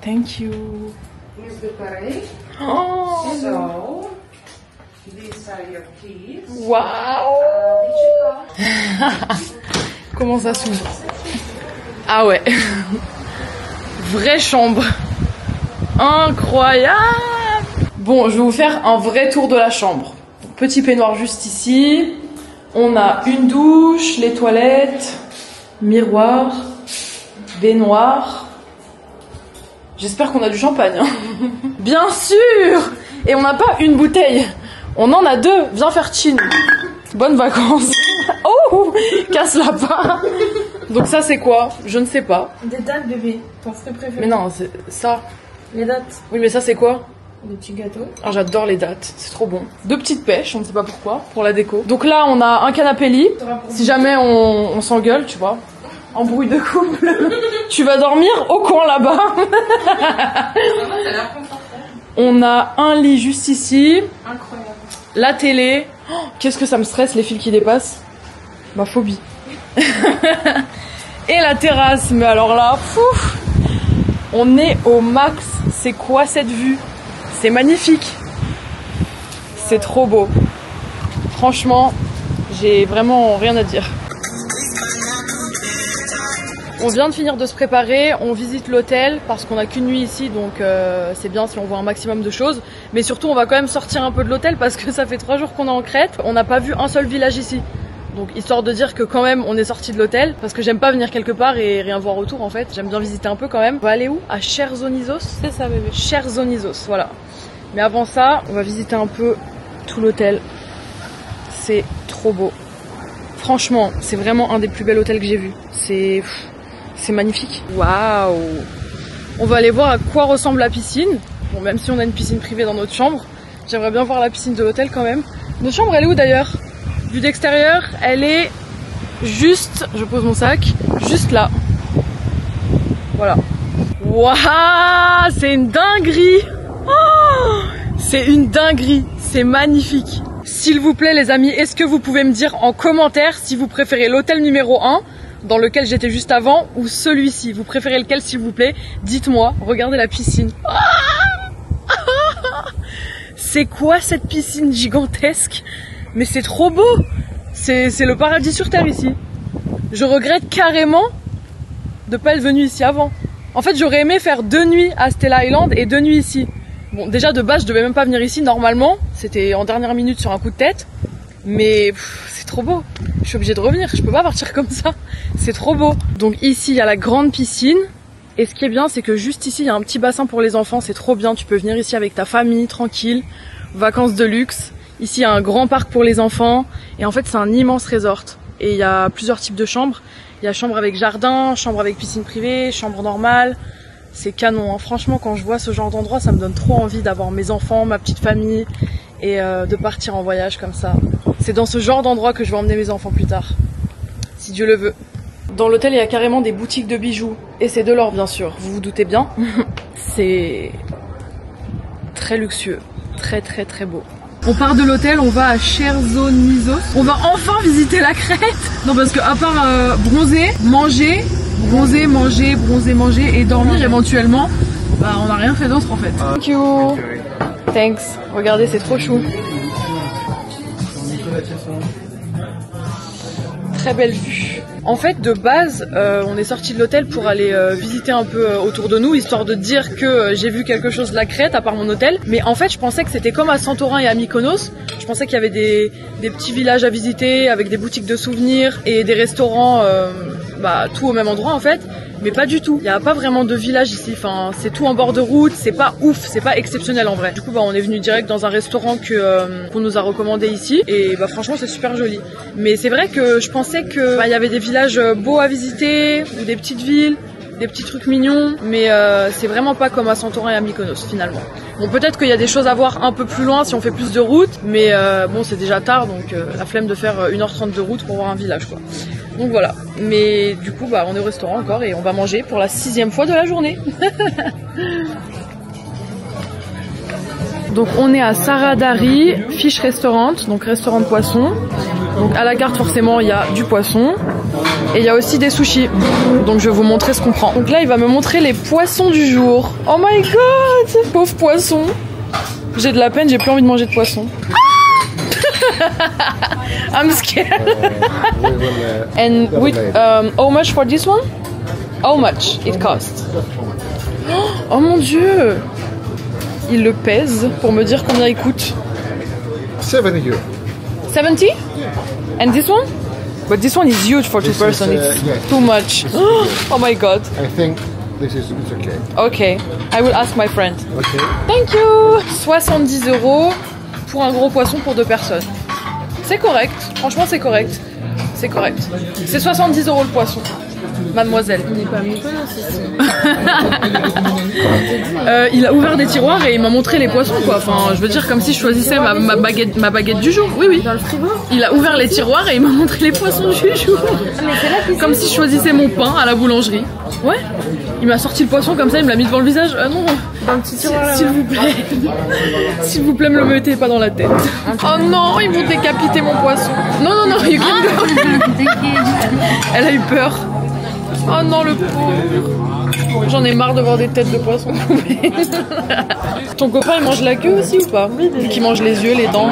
Thank you. Oh. These are your keys. Waouh. Comment ça s'ouvre? Ah ouais. Vraie chambre. Incroyable. Bon, je vais vous faire un vrai tour de la chambre. Petit peignoir juste ici. On a une douche, les toilettes, miroir, baignoire. J'espère qu'on a du champagne. Hein. Bien sûr. Et on n'a pas une bouteille. On en a 2, viens faire chin. Bonnes vacances. Oh, casse-la pas. Donc ça c'est quoi? Je ne sais pas. Des dates bébé, ton fruit préféré. Mais non, c'est ça. Les dates. Oui mais ça c'est quoi? Des petits gâteaux. Ah j'adore les dates, c'est trop bon. 2 petites pêches, on ne sait pas pourquoi, pour la déco. Donc là on a un canapé lit. Si jamais on s'engueule, tu vois. Embrouille de couple. Tu vas dormir au coin là-bas. On a un lit juste ici. Incroyable. La télé. Oh, qu'est-ce que ça me stresse les fils qui dépassent. Ma phobie. Et la terrasse. Mais alors là, pouf, on est au max. C'est quoi cette vue? C'est magnifique. C'est trop beau. Franchement, j'ai vraiment rien à dire. On vient de finir de se préparer, on visite l'hôtel parce qu'on n'a qu'une nuit ici donc c'est bien si on voit un maximum de choses. Mais surtout on va quand même sortir un peu de l'hôtel parce que ça fait 3 jours qu'on est en Crète. On n'a pas vu un seul village ici. Donc histoire de dire que quand même on est sorti de l'hôtel, parce que j'aime pas venir quelque part et rien voir autour en fait. J'aime bien visiter un peu quand même. On va aller où? À Chersonesos? C'est ça bébé. Chersonesos, voilà. Mais avant ça, on va visiter un peu tout l'hôtel. C'est trop beau. Franchement, c'est vraiment un des plus bels hôtels que j'ai vu. C'est magnifique. Waouh! On va aller voir à quoi ressemble la piscine. Bon, même si on a une piscine privée dans notre chambre, j'aimerais bien voir la piscine de l'hôtel quand même. Notre chambre, elle est où d'ailleurs? Vue d'extérieur, elle est juste, je pose mon sac, juste là. Voilà. Waouh! C'est une dinguerie! Oh, c'est une dinguerie, c'est magnifique. S'il vous plaît les amis, est-ce que vous pouvez me dire en commentaire si vous préférez l'hôtel numéro 1 dans lequel j'étais juste avant ou celui-ci? Vous préférez lequel s'il vous plaît? Dites-moi, regardez la piscine. C'est quoi cette piscine gigantesque? Mais c'est trop beau. C'est le paradis sur terre ici. Je regrette carrément de pas être venue ici avant. En fait j'aurais aimé faire 2 nuits à Stella Island et 2 nuits ici. Bon, déjà de base je devais même pas venir ici normalement, c'était en dernière minute sur un coup de tête, mais c'est trop beau, je suis obligée de revenir, je peux pas partir comme ça, c'est trop beau. Donc ici il y a la grande piscine, et ce qui est bien c'est que juste ici il y a un petit bassin pour les enfants, c'est trop bien, tu peux venir ici avec ta famille, tranquille, vacances de luxe. Ici il y a un grand parc pour les enfants, et en fait c'est un immense resort, et il y a plusieurs types de chambres, il y a chambre avec jardin, chambre avec piscine privée, chambre normale. C'est canon, hein. Franchement quand je vois ce genre d'endroit ça me donne trop envie d'avoir mes enfants, ma petite famille et de partir en voyage comme ça. C'est dans ce genre d'endroit que je vais emmener mes enfants plus tard, si Dieu le veut. Dans l'hôtel il y a carrément des boutiques de bijoux et c'est de l'or bien sûr, vous vous doutez bien. C'est très luxueux, très très très beau. On part de l'hôtel, on va à Chersonesos. On va enfin visiter la Crète. Non parce que à part bronzer, manger, manger et dormir éventuellement, bah on n'a rien fait d'autre en fait. Thank you. Thanks. Regardez, c'est trop chou. Très belle vue. En fait, de base, on est sorti de l'hôtel pour aller visiter un peu autour de nous, histoire de dire que j'ai vu quelque chose de la Crète, à part mon hôtel. Mais en fait, je pensais que c'était comme à Santorin et à Mykonos. Je pensais qu'il y avait des petits villages à visiter, avec des boutiques de souvenirs et des restaurants, tout au même endroit en fait. Mais pas du tout. Il n'y a pas vraiment de village ici. Enfin, c'est tout en bord de route. C'est pas ouf, c'est pas exceptionnel en vrai. Du coup, on est venu direct dans un restaurant qu'on nous a recommandé ici. Et franchement, c'est super joli. Mais c'est vrai que je pensais que y avait des villages beaux à visiter ou des petites villes, des petits trucs mignons. Mais c'est vraiment pas comme à Santorin et à Mykonos finalement. Bon, peut-être qu'il y a des choses à voir un peu plus loin si on fait plus de route. Mais bon, c'est déjà tard, donc la flemme de faire 1h30 de route pour voir un village quoi. Donc voilà, mais du coup on est au restaurant encore et on va manger pour la 6e fois de la journée. Donc on est à Saradari Fish Restaurant, donc restaurant de poisson. Donc à la carte forcément il y a du poisson et il y a aussi des sushis. Donc je vais vous montrer ce qu'on prend. Donc là il va me montrer les poissons du jour. Oh my god, pauvre poisson. J'ai de la peine, j'ai plus envie de manger de poisson. I'm scared. And with how much for this one? How much it costs? Oh mon dieu! Il le pèse pour me dire combien il coûte. 70 euros. 70? And this one? But this one is huge for two person. It's too much. Oh my god. I think this is okay. Okay, I will ask my friend. Okay. Thank you. 70 € pour un gros poisson pour 2 personnes. C'est correct, franchement c'est correct. C'est correct. C'est 70 € le poisson, mademoiselle. On n'est pas à Mykonos ici. Il a ouvert des tiroirs et il m'a montré les poissons quoi. Enfin, je veux dire comme si je choisissais ma baguette du jour. Oui oui. Dans le frigo. Il a ouvert les tiroirs et il m'a montré les poissons du jour. Mais c'est là Comme si je choisissais mon pain à la boulangerie. Ouais. Il m'a sorti le poisson comme ça, il me l'a mis devant le visage. Ah non. dans le petit tiroir là. S'il vous plaît. S'il vous plaît, me le mettez pas dans la tête. Oh non, ils vont décapiter mon poisson. Non, non, non, you can go. Elle a eu peur. Oh non, le pauvre. J'en ai marre de voir des têtes de poisson coupées. Ton copain, il mange la queue aussi ou pas? Oui, qui mange les yeux, les dents.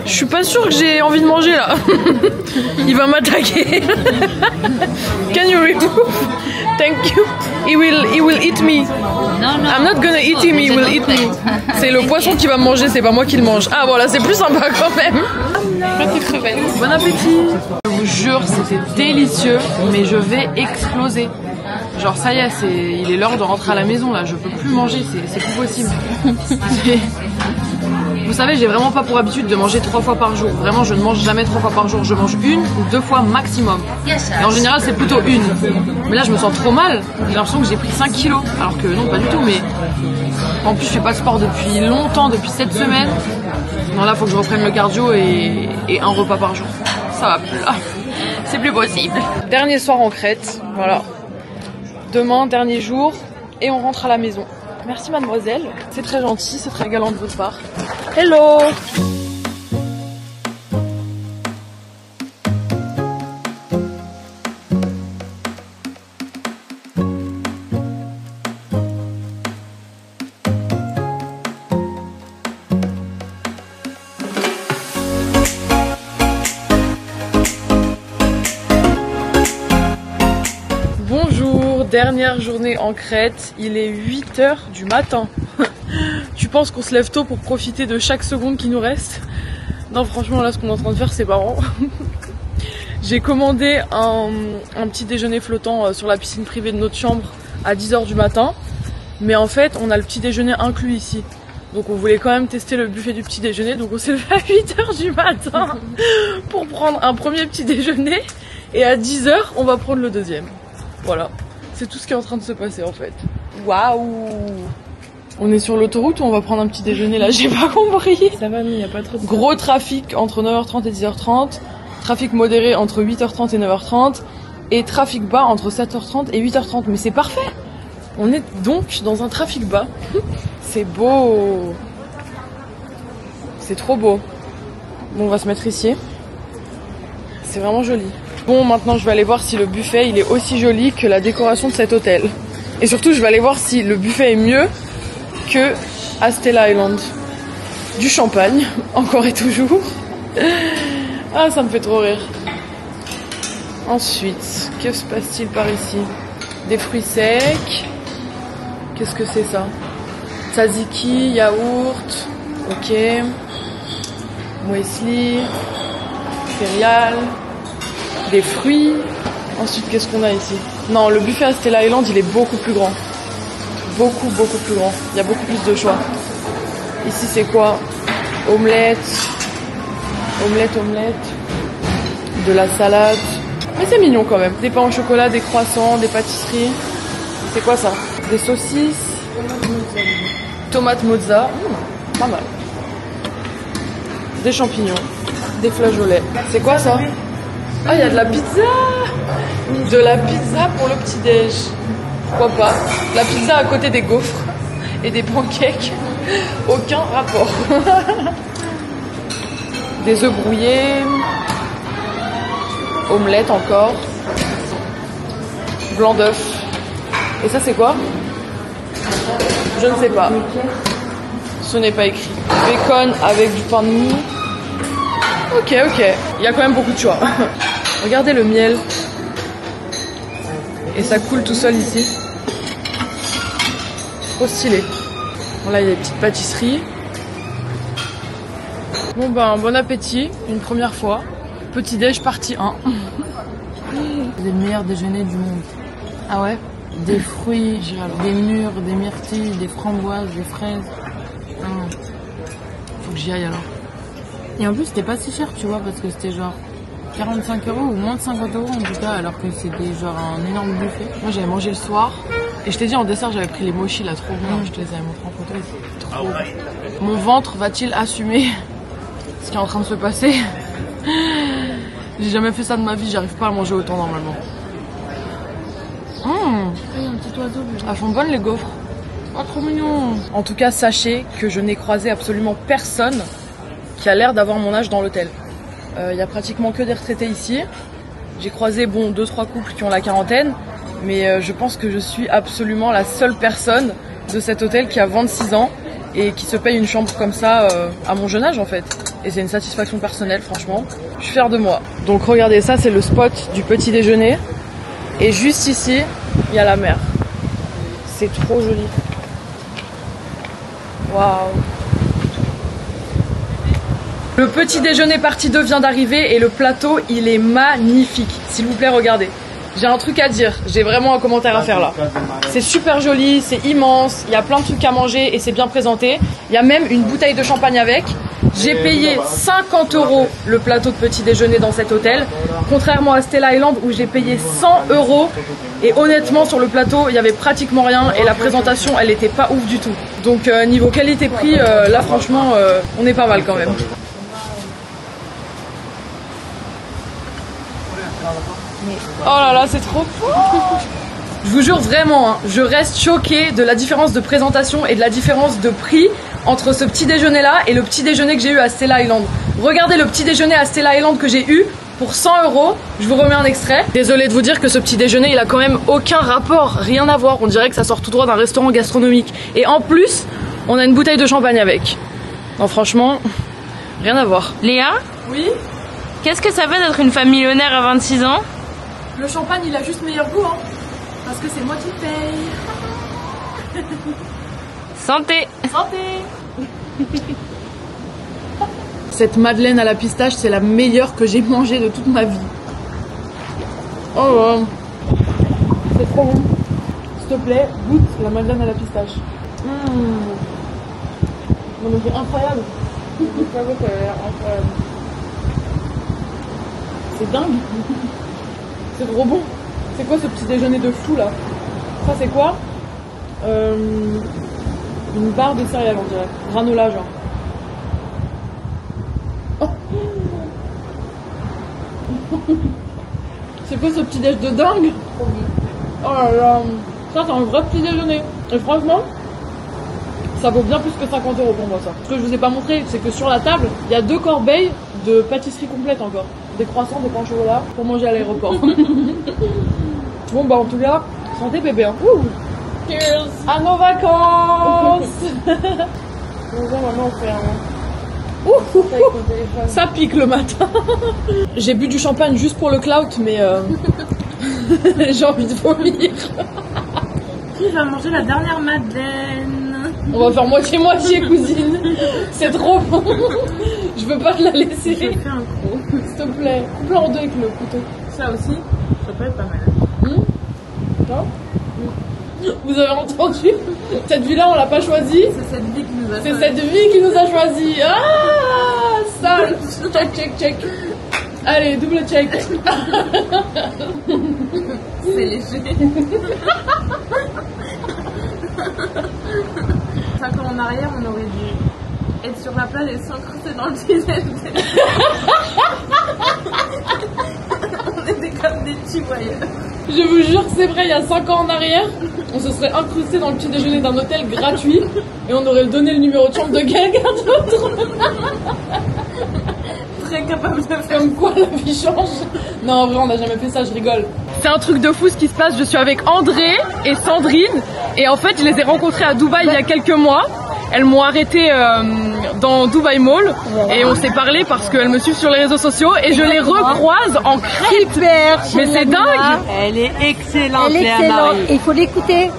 Je suis pas sûre que j'ai envie de manger là. Il va m'attaquer. Can you remove Thank you. He will eat me. Non, non. I'm not gonna eat him, he will eat me. C'est le poisson qui va me manger, c'est pas moi qui le mange. Ah voilà, c'est plus sympa quand même. Bon appétit. Je vous jure, c'était délicieux, mais je vais exploser. Genre ça y est, il est l'heure de rentrer à la maison là, je peux plus manger, c'est plus possible. Vous savez, j'ai vraiment pas pour habitude de manger 3 fois par jour. Vraiment, je ne mange jamais 3 fois par jour. Je mange 1 ou 2 fois maximum. Et en général, c'est plutôt 1. Mais là, je me sens trop mal. J'ai l'impression que j'ai pris 5 kilos. Alors que non, pas du tout. Mais en plus, je fais pas de sport depuis longtemps, depuis 7 semaines. Non, là, faut que je reprenne le cardio et 1 repas par jour. Ça va plus là. C'est plus possible. Dernier soir en Crète. Voilà. Demain, dernier jour. Et on rentre à la maison. Merci mademoiselle, c'est très gentil, c'est très galant de votre part. Hello! Bonjour, dernière journée en Crète, il est 8h du matin. Tu penses qu'on se lève tôt pour profiter de chaque seconde qui nous reste? Non, franchement, là, ce qu'on est en train de faire, c'est marrant. J'ai commandé un petit déjeuner flottant sur la piscine privée de notre chambre à 10h du matin. Mais en fait, on a le petit déjeuner inclus ici. Donc on voulait quand même tester le buffet du petit déjeuner. Donc on s'est levé à 8h du matin pour prendre un premier petit déjeuner. Et à 10h, on va prendre le deuxième. Voilà, c'est tout ce qui est en train de se passer en fait. Waouh! On est sur l'autoroute ou on va prendre un petit déjeuner là? J'ai pas compris. Ça va, il n'y a pas trop de... Gros trafic entre 9h30 et 10h30. Trafic modéré entre 8h30 et 9h30. Et trafic bas entre 7h30 et 8h30. Mais c'est parfait! On est donc dans un trafic bas. C'est beau! C'est trop beau. Bon, on va se mettre ici. C'est vraiment joli. Bon, maintenant je vais aller voir si le buffet il est aussi joli que la décoration de cet hôtel. Et surtout je vais aller voir si le buffet est mieux que à Stella Island. Du champagne, encore et toujours. Ah, ça me fait trop rire. Ensuite, que se passe-t-il par ici? Des fruits secs. Qu'est-ce que c'est ça? Tzatziki, yaourt. Ok. Muesli. Céréales. Des fruits. Ensuite, qu'est-ce qu'on a ici? Non, le buffet à Stella Island, il est beaucoup plus grand. Beaucoup plus grand. Il y a beaucoup plus de choix. Ici, c'est quoi? Omelette. De la salade. Mais c'est mignon quand même. Des pains au chocolat, des croissants, des pâtisseries. C'est quoi ça? Des saucisses. Tomate mozza. Pas mal. Des champignons. Des flageolets. C'est quoi ça? Ah, il y a de la pizza! De la pizza pour le petit-déj. Pourquoi pas? La pizza à côté des gaufres et des pancakes. Aucun rapport. Des œufs brouillés. Omelette encore. Blanc d'œuf. Et ça, c'est quoi? Je ne sais pas. Ce n'est pas écrit. Bacon avec du pain de mie. Ok. Il y a quand même beaucoup de choix. Regardez le miel. Et ça coule tout seul ici. Trop stylé. Bon, là, il y a des petites pâtisseries. Bon ben, bon appétit. Une première fois. Petit déj partie 1. Des meilleurs déjeuners du monde. Ah ouais? Des fruits, des mûres, des myrtilles, des framboises, des fraises. Faut que j'y aille alors. Et en plus, c'était pas si cher, tu vois, parce que c'était genre 45 € ou moins de 50 € en tout cas, alors que c'était genre un énorme buffet. Moi, j'avais mangé le soir. Et je t'ai dit en dessert, j'avais pris les mochis là, trop bien. Je te les avais montrés en photo. Trop bon. Mon ventre va-t-il assumer ce qui est en train de se passer? J'ai jamais fait ça de ma vie, j'arrive pas à manger autant normalement. Il y a un petit oiseau. Elles sont bonnes les gaufres. Oh, trop mignon. En tout cas, sachez que je n'ai croisé absolument personne qui a l'air d'avoir mon âge dans l'hôtel. Il y a pratiquement que des retraités ici. J'ai croisé 2-3 couples qui ont la quarantaine, mais je pense que je suis absolument la seule personne de cet hôtel qui a 26 ans et qui se paye une chambre comme ça à mon jeune âge en fait. Et c'est une satisfaction personnelle, franchement. Je suis fière de moi. Donc regardez, ça c'est le spot du petit déjeuner. Et juste ici, il y a la mer. C'est trop joli. Waouh. Le petit déjeuner partie 2 vient d'arriver et le plateau il est magnifique. S'il vous plaît, regardez. J'ai un truc à dire, j'ai vraiment un commentaire à faire là. C'est super joli, c'est immense, il y a plein de trucs à manger et c'est bien présenté. Il y a même une bouteille de champagne avec. J'ai payé 50 € le plateau de petit déjeuner dans cet hôtel, contrairement à Stella Island où j'ai payé 100 € et honnêtement sur le plateau il y avait pratiquement rien et la présentation elle était pas ouf du tout. Donc niveau qualité-prix, là franchement on est pas mal quand même. Oh là là, c'est trop fou. Je vous jure vraiment, hein, je reste choquée de la différence de présentation et de la différence de prix entre ce petit déjeuner là et le petit déjeuner que j'ai eu à Stella Island. Regardez le petit déjeuner à Stella Island que j'ai eu pour 100 €. Je vous remets un extrait. Désolée de vous dire que ce petit déjeuner il a quand même aucun rapport, rien à voir. On dirait que ça sort tout droit d'un restaurant gastronomique. Et en plus, on a une bouteille de champagne avec. Non franchement, rien à voir. Léa, Oui, qu'est-ce que ça fait d'être une femme millionnaire à 26 ans? le champagne il a juste meilleur goût hein. Parce que c'est moi qui paye. Santé. Santé. Cette madeleine à la pistache, c'est la meilleure que j'ai mangée de toute ma vie. Oh là. C'est trop bon. S'il te plaît, goûte la madeleine à la pistache. Non mais c'est incroyable. J'avoue qu'elle a l'air incroyable. C'est dingue. C'est trop bon. C'est quoi ce petit déjeuner de fou là? Ça c'est quoi? Une barre de céréales on dirait. Granola genre. Oh. C'est quoi ce petit déj de dingue? Oh là là. Ça c'est un vrai petit déjeuner. Et franchement, ça vaut bien plus que 50 € pour moi ça. Ce que je vous ai pas montré, c'est que sur la table, il y a 2 corbeilles de pâtisserie complète encore. Des croissants, des pains au chocolat pour manger à l'aéroport. Bon bah en tout cas, santé bébé hein. Ouh. Cheers à nos vacances. Maman, on fait un... Ouh. Ça pique le matin. J'ai bu du champagne juste pour le clout mais j'ai envie de vomir. Qui va manger la dernière madeleine? On va faire moitié-moitié cousine. C'est trop bon. Je veux pas te la laisser. Je fais un gros. S'il te plaît, coupe-la en 2 avec le couteau. Ça aussi, ça peut être pas mal. Non. Vous avez entendu? Cette vie-là, on l'a pas choisie. C'est cette vie qui nous a C'est cette vie qui nous a choisi. Ah, sale. Check, check, check. Allez, double check. C'est léger. 5 ans en arrière, on aurait dû être sur la plage et s'incruster dans le diesel. On était comme des petits voyeurs. Je vous jure que c'est vrai, il y a 5 ans en arrière, on se serait incrusté dans le petit déjeuner d'un hôtel gratuit et on aurait donné le numéro de chambre de quelqu'un d'autre. Très capable de faire. Comme quoi la vie change. Non, en vrai, on n'a jamais fait ça, je rigole. C'est un truc de fou ce qui se passe. Je suis avec André et Sandrine et en fait, je les ai rencontrés à Dubaï il y a quelques mois. Elles m'ont arrêté dans Dubai Mall et on s'est parlé parce qu'elles me suivent sur les réseaux sociaux et je les recroise en Crète. Super. Mais c'est dingue. Elle est excellente, Elle est Léa excellente. Marie. Il faut l'écouter.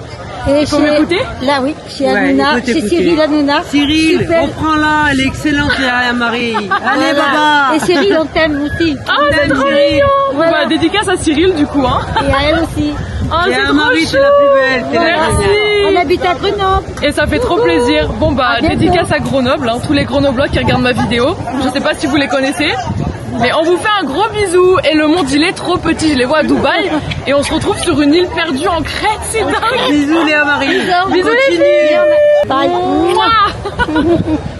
Et Faut m'écouter? Là, oui, chez Ouais, Hanouna, écoute, chez écoute. Cyril Hanouna. Cyril, Super. reprends-la, elle est excellente, Léa Marie. Allez, Voilà. baba. Et Cyril, on t'aime aussi. Ah, c'est trop Cyril. mignon. Voilà. Bah, dédicace à Cyril du coup hein. Et à elle aussi. Ah, c'est Léa trop Marie, chou. c'est la plus belle. C'est la Merci. dernière. On habite à Grenoble. Et ça fait trop plaisir. Bon bah À bientôt. dédicace à Grenoble, hein, tous les Grenoblois qui regardent ma vidéo. Je sais pas si vous les connaissez. Mais on vous fait un gros bisou. Et le monde il est trop petit, je les vois à Dubaï. Et on se retrouve sur une île perdue en Crète, c'est dingue. Bisous, Léa Marie. Bisous les filles. Bye. Mouah.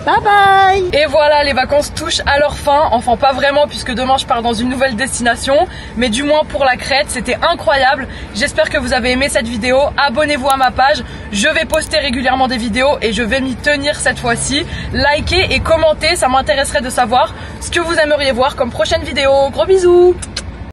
Bye bye. Et voilà, les vacances touchent à leur fin. Enfin pas vraiment puisque demain je pars dans une nouvelle destination. Mais du moins pour la Crète, c'était incroyable. J'espère que vous avez aimé cette vidéo. Abonnez-vous à ma page. Je vais poster régulièrement des vidéos et je vais m'y tenir cette fois-ci. Likez et commentez, ça m'intéresserait de savoir ce que vous aimeriez voir comme prochaine vidéo. Gros bisous.